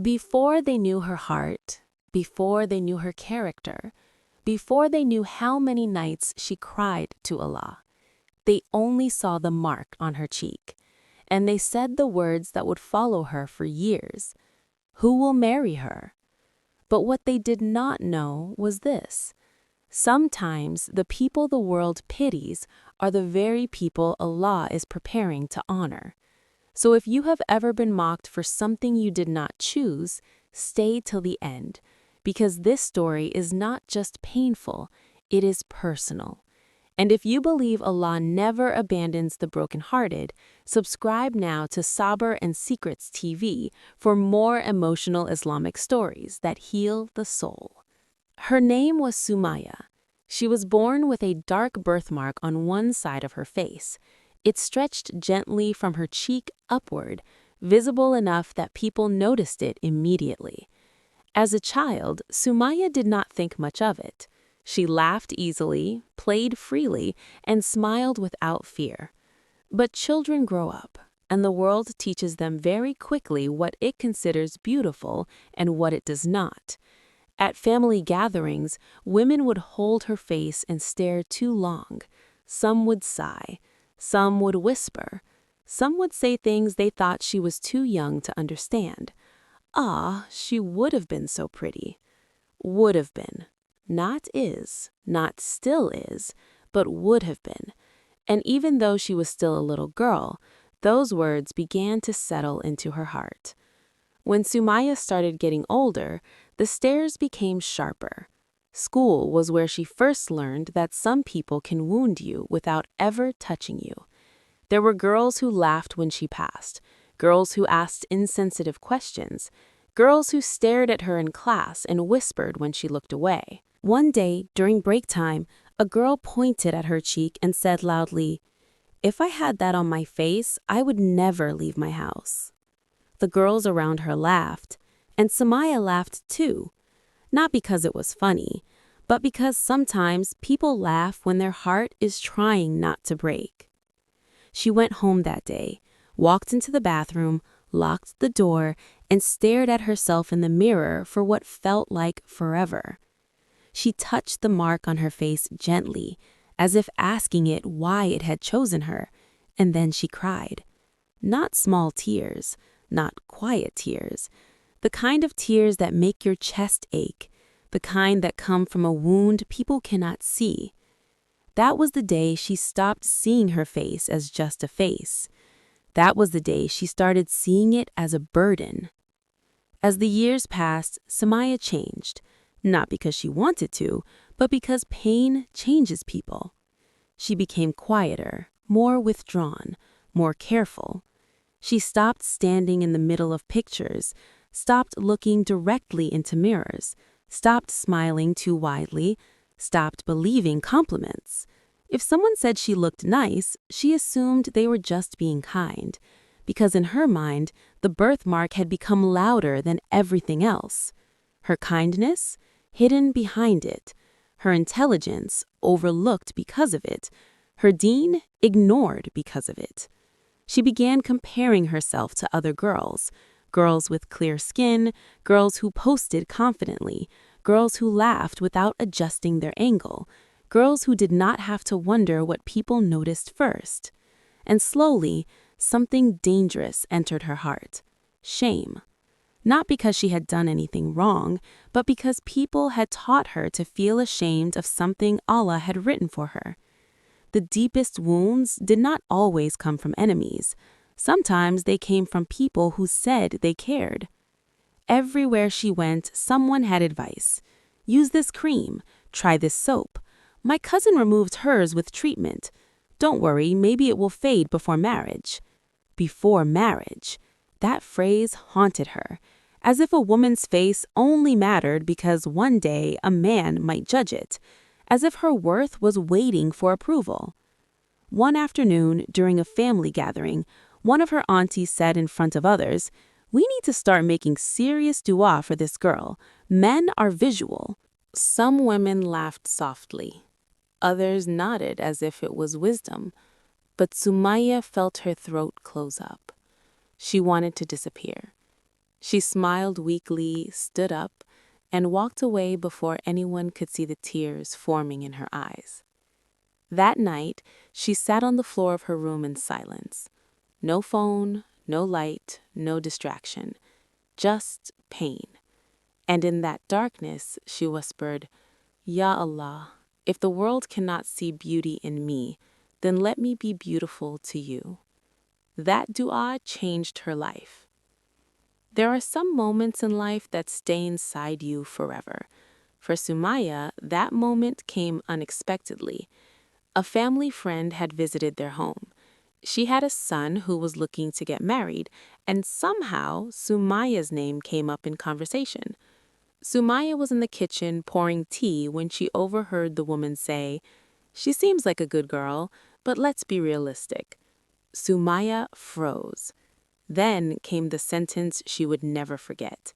Before they knew her heart, before they knew her character, before they knew how many nights she cried to Allah, they only saw the mark on her cheek, and they said the words that would follow her for years. Who will marry her? But what they did not know was this. Sometimes the people the world pities are the very people Allah is preparing to honor. So if you have ever been mocked for something you did not choose, stay till the end, because this story is not just painful, it is personal. And if you believe Allah never abandons the brokenhearted, subscribe now to Sabr and Secrets TV for more emotional Islamic stories that heal the soul. Her name was Sumayyah. She was born with a dark birthmark on one side of her face. It stretched gently from her cheek upward, visible enough that people noticed it immediately. As a child, Sumayyah did not think much of it. She laughed easily, played freely, and smiled without fear. But children grow up, and the world teaches them very quickly what it considers beautiful and what it does not. At family gatherings, women would hold her face and stare too long. Some would sigh. Some would whisper. Some would say things they thought she was too young to understand. Ah, she would have been so pretty. Would have been. Not is, not still is, but would have been. And even though she was still a little girl, those words began to settle into her heart. When Sumayyah started getting older, the stares became sharper. School was where she first learned that some people can wound you without ever touching you. There were girls who laughed when she passed, girls who asked insensitive questions, girls who stared at her in class and whispered when she looked away. One day, during break time, a girl pointed at her cheek and said loudly, "If I had that on my face, I would never leave my house." The girls around her laughed, and Sumayyah laughed too. Not because it was funny, but because sometimes people laugh when their heart is trying not to break. She went home that day, walked into the bathroom, locked the door, and stared at herself in the mirror for what felt like forever. She touched the mark on her face gently, as if asking it why it had chosen her, and then she cried. Not small tears, not quiet tears, the kind of tears that make your chest ache, the kind that come from a wound people cannot see. That was the day she stopped seeing her face as just a face. That was the day she started seeing it as a burden. As the years passed, Sumayyah changed, not because she wanted to, but because pain changes people. She became quieter, more withdrawn, more careful. She stopped standing in the middle of pictures, stopped looking directly into mirrors, stopped smiling too widely, stopped believing compliments. If someone said she looked nice, she assumed they were just being kind, because in her mind, the birthmark had become louder than everything else. Her kindness, hidden behind it. Her intelligence, overlooked because of it. Her deen, ignored because of it. She began comparing herself to other girls, girls with clear skin, girls who posted confidently, girls who laughed without adjusting their angle, girls who did not have to wonder what people noticed first. And slowly, something dangerous entered her heart. Shame. Not because she had done anything wrong, but because people had taught her to feel ashamed of something Allah had written for her. The deepest wounds did not always come from enemies. Sometimes they came from people who said they cared. Everywhere she went, someone had advice. Use this cream. Try this soap. My cousin removed hers with treatment. Don't worry, maybe it will fade before marriage. Before marriage. That phrase haunted her, as if a woman's face only mattered because one day a man might judge it, as if her worth was waiting for approval. One afternoon, during a family gathering, one of her aunties said in front of others, "We need to start making serious dua for this girl. Men are visual." Some women laughed softly. Others nodded as if it was wisdom. But Sumayyah felt her throat close up. She wanted to disappear. She smiled weakly, stood up, and walked away before anyone could see the tears forming in her eyes. That night, she sat on the floor of her room in silence. No phone, no light, no distraction, just pain. And in that darkness, she whispered, Ya Allah, if the world cannot see beauty in me, then let me be beautiful to you. That dua changed her life. There are some moments in life that stay inside you forever. For Sumayyah, that moment came unexpectedly. A family friend had visited their home. She had a son who was looking to get married, and somehow Sumayyah's name came up in conversation. Sumayyah was in the kitchen pouring tea when she overheard the woman say, "She seems like a good girl, but let's be realistic." Sumayyah froze. Then came the sentence she would never forget.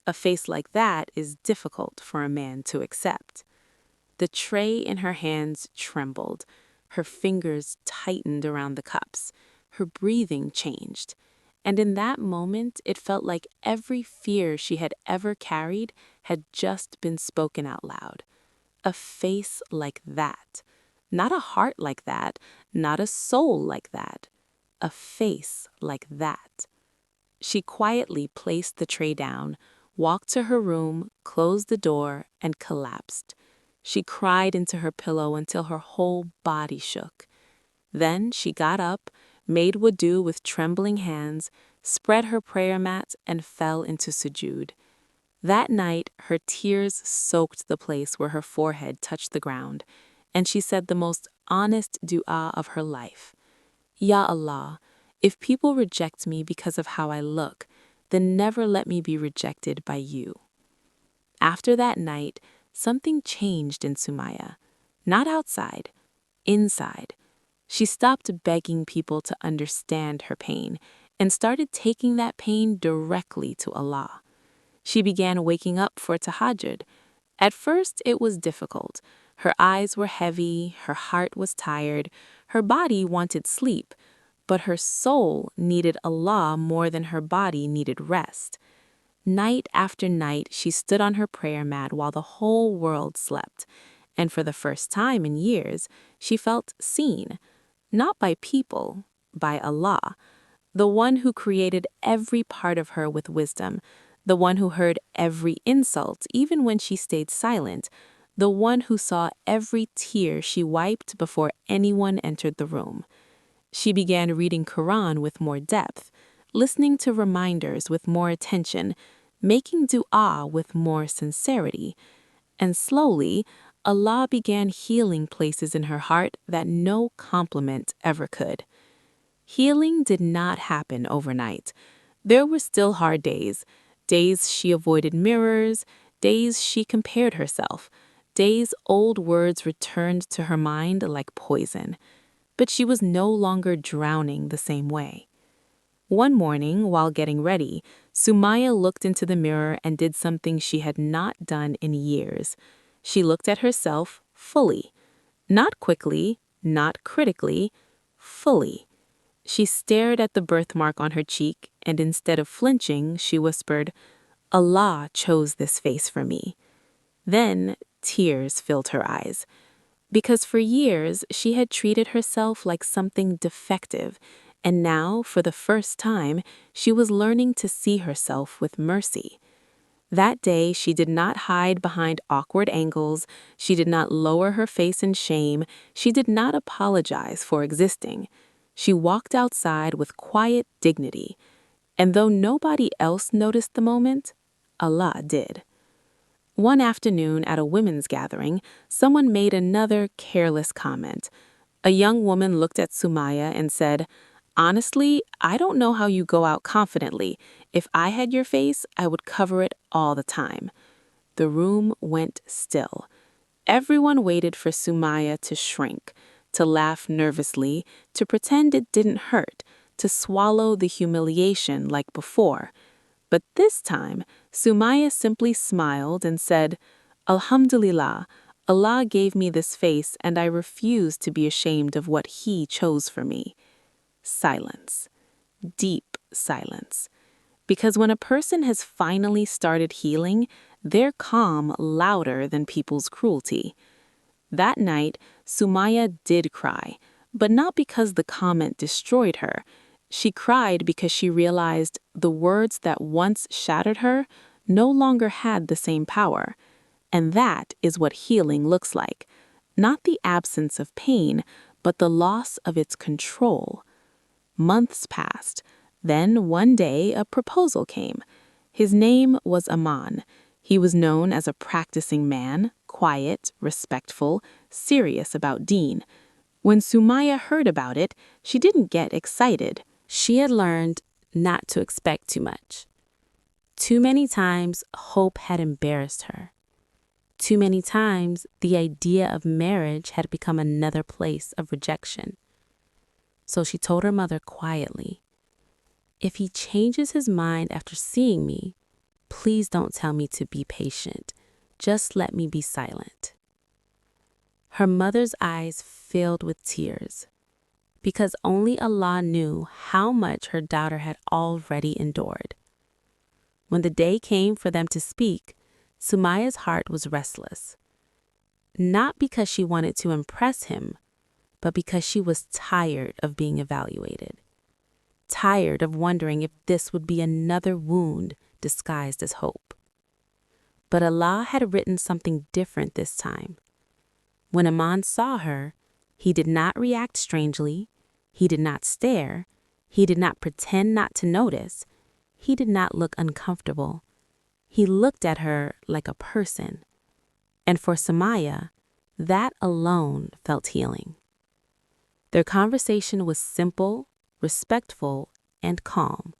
A face like that is difficult for a man to accept. The tray in her hands trembled. Her fingers tightened around the cups. Her breathing changed. And in that moment, it felt like every fear she had ever carried had just been spoken out loud. A face like that. Not a heart like that. Not a soul like that. A face like that. She quietly placed the tray down, walked to her room, closed the door, and collapsed. She cried into her pillow until her whole body shook. Then she got up, made wudu with trembling hands, spread her prayer mat, and fell into sujood. That night, her tears soaked the place where her forehead touched the ground, and she said the most honest dua of her life. Ya Allah, if people reject me because of how I look, then never let me be rejected by you. After that night, something changed in Sumayyah. Not outside, inside. She stopped begging people to understand her pain and started taking that pain directly to Allah. She began waking up for tahajjud. At first, it was difficult. Her eyes were heavy, her heart was tired, her body wanted sleep, but her soul needed Allah more than her body needed rest. Night after night, she stood on her prayer mat while the whole world slept, and for the first time in years, she felt seen, not by people, by Allah, the one who created every part of her with wisdom, the one who heard every insult even when she stayed silent, the one who saw every tear she wiped before anyone entered the room. She began reading Quran with more depth, listening to reminders with more attention, making dua with more sincerity. And slowly, Allah began healing places in her heart that no compliment ever could. Healing did not happen overnight. There were still hard days, days she avoided mirrors, days she compared herself, days old words returned to her mind like poison. But she was no longer drowning the same way. One morning, while getting ready, Sumayyah looked into the mirror and did something she had not done in years. She looked at herself fully. Not quickly, not critically, fully. She stared at the birthmark on her cheek, and instead of flinching, she whispered, Allah chose this face for me. Then tears filled her eyes. Because for years, she had treated herself like something defective, and now, for the first time, she was learning to see herself with mercy. That day, she did not hide behind awkward angles, she did not lower her face in shame, she did not apologize for existing. She walked outside with quiet dignity, and though nobody else noticed the moment, Allah did. One afternoon at a women's gathering, someone made another careless comment. A young woman looked at Sumayyah and said, "Honestly, I don't know how you go out confidently. If I had your face, I would cover it all the time." The room went still. Everyone waited for Sumayyah to shrink, to laugh nervously, to pretend it didn't hurt, to swallow the humiliation like before. But this time, Sumayyah simply smiled and said, "Alhamdulillah, Allah gave me this face and I refuse to be ashamed of what He chose for me." Silence. Deep silence. Because when a person has finally started healing, they're calm louder than people's cruelty. That night, Sumayyah did cry, but not because the comment destroyed her. She cried because she realized the words that once shattered her no longer had the same power. And that is what healing looks like. Not the absence of pain, but the loss of its control. Months passed. Then one day a proposal came. His name was Aman. He was known as a practicing man, quiet, respectful, serious about deen. When Sumayyah heard about it, she didn't get excited. She had learned not to expect too much. Too many times, hope had embarrassed her. Too many times, the idea of marriage had become another place of rejection. So she told her mother quietly, "If he changes his mind after seeing me, please don't tell me to be patient. Just let me be silent." Her mother's eyes filled with tears, because only Allah knew how much her daughter had already endured. When the day came for them to speak, Sumayyah's heart was restless. Not because she wanted to impress him, but because she was tired of being evaluated. Tired of wondering if this would be another wound disguised as hope. But Allah had written something different this time. When Aman saw her, he did not react strangely, he did not stare, he did not pretend not to notice, he did not look uncomfortable. He looked at her like a person. And for Sumayyah, that alone felt healing. Their conversation was simple, respectful, and calm.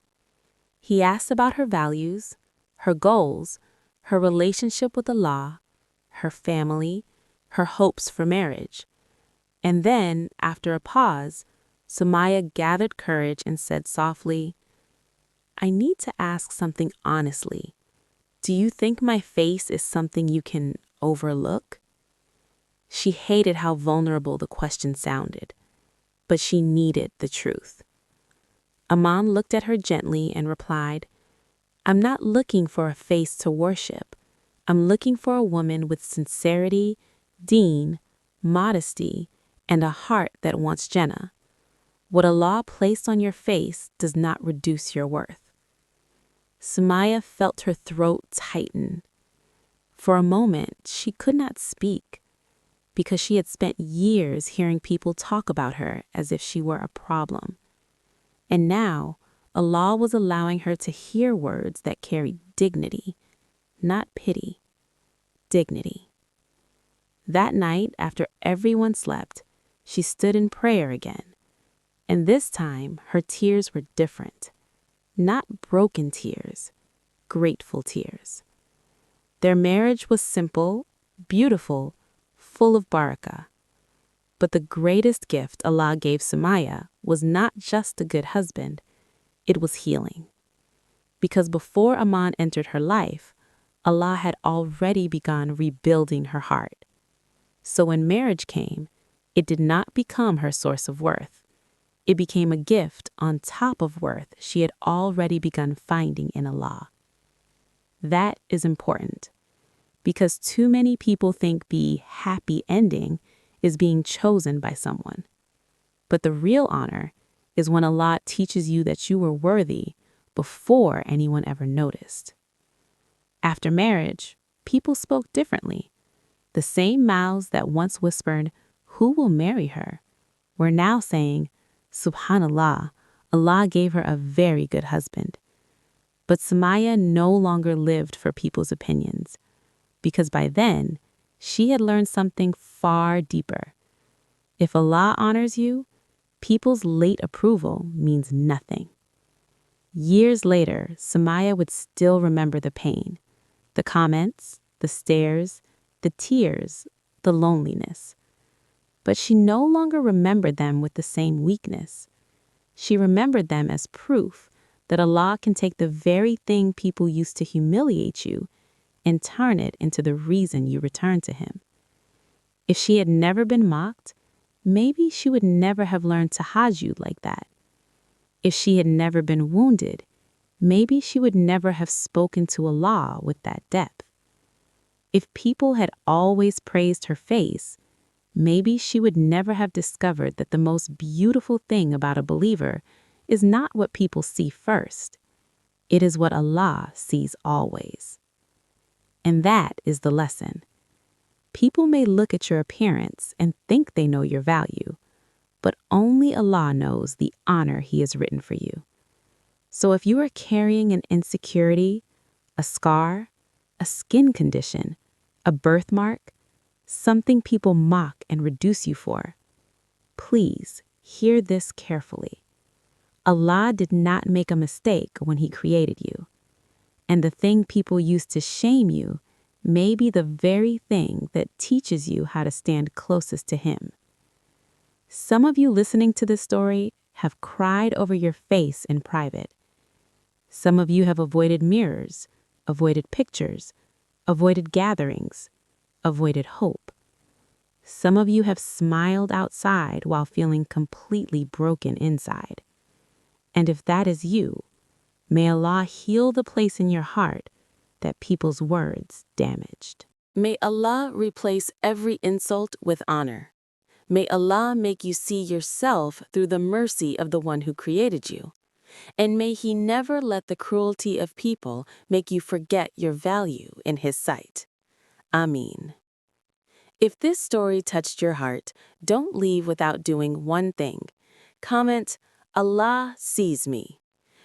He asked about her values, her goals, her relationship with Allah, her family, her hopes for marriage. And then, after a pause, Sumayyah gathered courage and said softly, "I need to ask something honestly. Do you think my face is something you can overlook?" She hated how vulnerable the question sounded, but she needed the truth. Aman looked at her gently and replied, "I'm not looking for a face to worship. I'm looking for a woman with sincerity, deen, modesty, and a heart that wants Jannah. What Allah placed on your face does not reduce your worth." Sumayyah felt her throat tighten. For a moment, she could not speak, because she had spent years hearing people talk about her as if she were a problem. And now, Allah was allowing her to hear words that carried dignity, not pity, dignity. That night, after everyone slept, she stood in prayer again. And this time, her tears were different. Not broken tears, grateful tears. Their marriage was simple, beautiful, full of barakah. But the greatest gift Allah gave Sumayyah was not just a good husband, it was healing. Because before Aman entered her life, Allah had already begun rebuilding her heart. So when marriage came, it did not become her source of worth. It became a gift on top of worth she had already begun finding in Allah. That is important, because too many people think the happy ending is being chosen by someone. But the real honor is when Allah teaches you that you were worthy before anyone ever noticed. After marriage, people spoke differently. The same mouths that once whispered, "Who will marry her?" were now saying, "Subhanallah, Allah gave her a very good husband." But Sumayyah no longer lived for people's opinions, because by then, she had learned something far deeper. If Allah honors you, people's late approval means nothing. Years later, Sumayyah would still remember the pain, the comments, the stares, the tears, the loneliness. But she no longer remembered them with the same weakness. She remembered them as proof that Allah can take the very thing people used to humiliate you and turn it into the reason you return to Him. If she had never been mocked, maybe she would never have learned tahajjud like that. If she had never been wounded, maybe she would never have spoken to Allah with that depth. If people had always praised her face, maybe she would never have discovered that the most beautiful thing about a believer is not what people see first. It is what Allah sees always. And that is the lesson. People may look at your appearance and think they know your value, but only Allah knows the honor He has written for you. So if you are carrying an insecurity, a scar, a skin condition, a birthmark, something people mock and reduce you for, please hear this carefully. Allah did not make a mistake when He created you. And the thing people use to shame you may be the very thing that teaches you how to stand closest to Him. Some of you listening to this story have cried over your face in private. Some of you have avoided mirrors, avoided pictures, avoided gatherings, avoided hope. Some of you have smiled outside while feeling completely broken inside. And if that is you, may Allah heal the place in your heart that people's words damaged. May Allah replace every insult with honor. May Allah make you see yourself through the mercy of the one who created you. And may He never let the cruelty of people make you forget your value in His sight. Ameen. If this story touched your heart, don't leave without doing one thing. Comment, Allah sees me,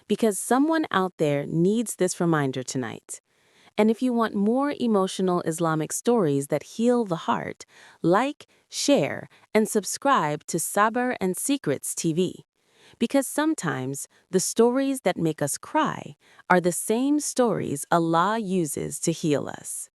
because someone out there needs this reminder tonight. And if you want more emotional Islamic stories that heal the heart, like, share, and subscribe to Sabr and Secrets TV. Because sometimes the stories that make us cry are the same stories Allah uses to heal us.